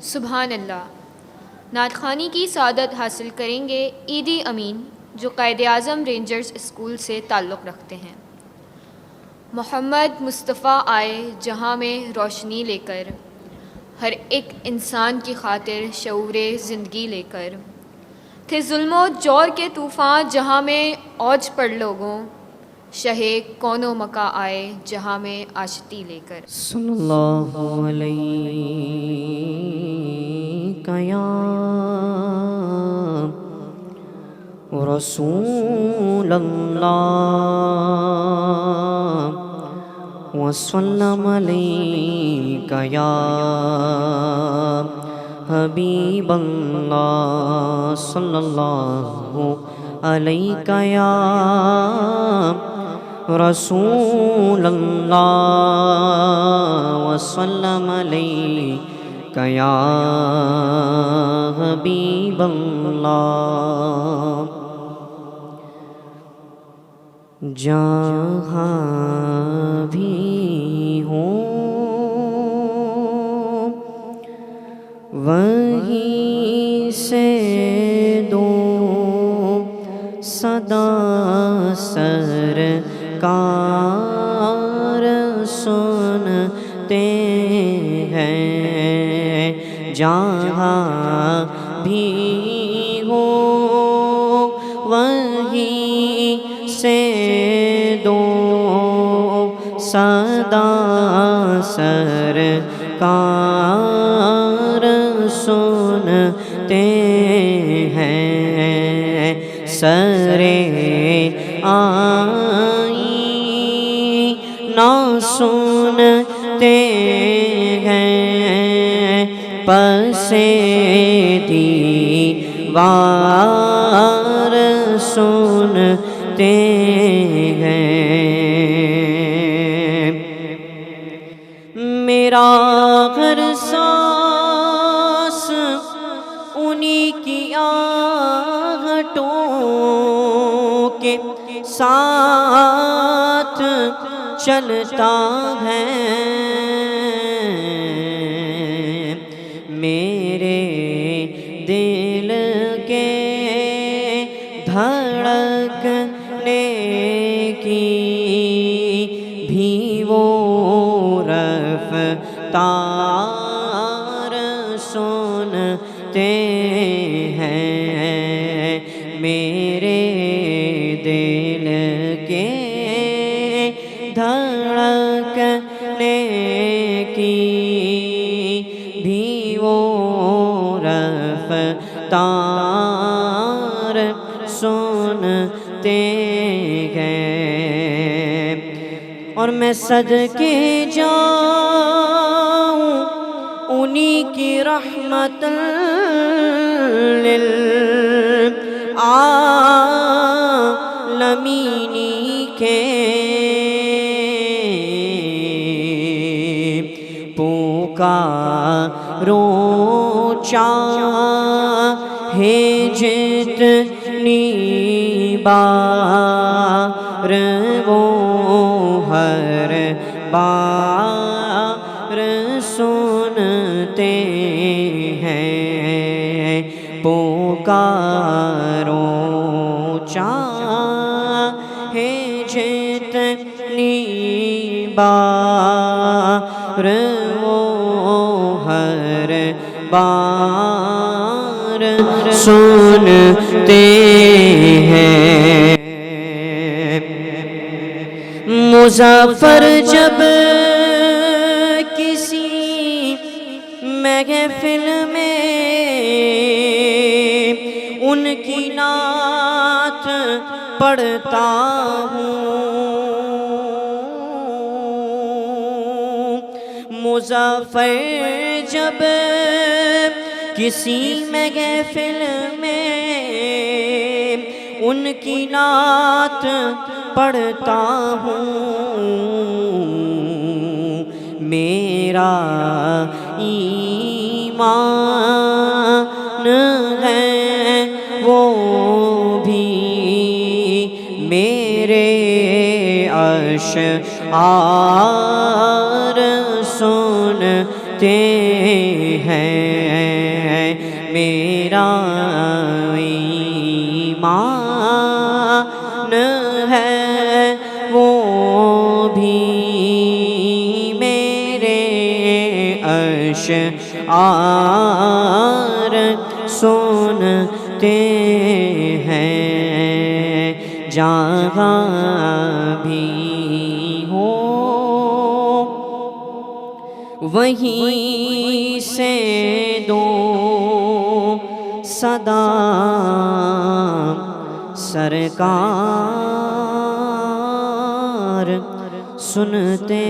سبحان اللہ۔ نعت خوانی کی سعادت حاصل کریں گے عیدی امین، جو قائد اعظم رینجرز اسکول سے تعلق رکھتے ہیں۔ محمد مصطفیٰ آئے جہاں میں روشنی لے کر، ہر ایک انسان کی خاطر شعور زندگی لے کر، تھے ظلم و جور کے طوفان جہاں میں اوج پڑ لوگوں، شہ کون و مکاں آئے جہاں میں آشتی لے کر۔ صلی اللہ علیہ یا رسول اللہ وسلم علیک یا حبیب اللہ، صلی اللہ علیک یا رسول اللہ وسلم علیک یا حبیب اللہ۔ جہاں بھی ہوں وہیں سے دو صدا سرکار سنتے ہیں، جہاں بھی ہو وہیں سے دو صدا سرکار سنتے ہیں، سرے آئی نہ سنتے ہیں، پسے دیوار سنتے ہیں۔ میرا ہر سانس انہی کی آہٹوں کے ساتھ چلتا ہے، میرے دل کے دھڑکنے کی بھی وہ رفتار سنتے ہیں، میرے دل کے دھڑکنے کی بھی وہ رفتار سنتے ہیں، اور میں صدقے جاؤں انہی کی رحمت للعالمین کے پکارو چاہے جتنی بار وہ ہر بار سنتے ہیں، پکارو چاہے جتنی بار وہ ہر بار سنتے ہیں۔ مظفر جب کسی محفل میں ان کی نعت پڑھتا ہوں، مظفر جب کسی محفل میں ان کی نعت پڑھتا ہوں، میرا ایمان ہے وہ بھی میرے اشعار سنتے ہیں، ایمان ہے وہ بھی میرے اشعار سنتے ہیں جہاں بھی ہو وہیں سے دو صدا سرکار سنتے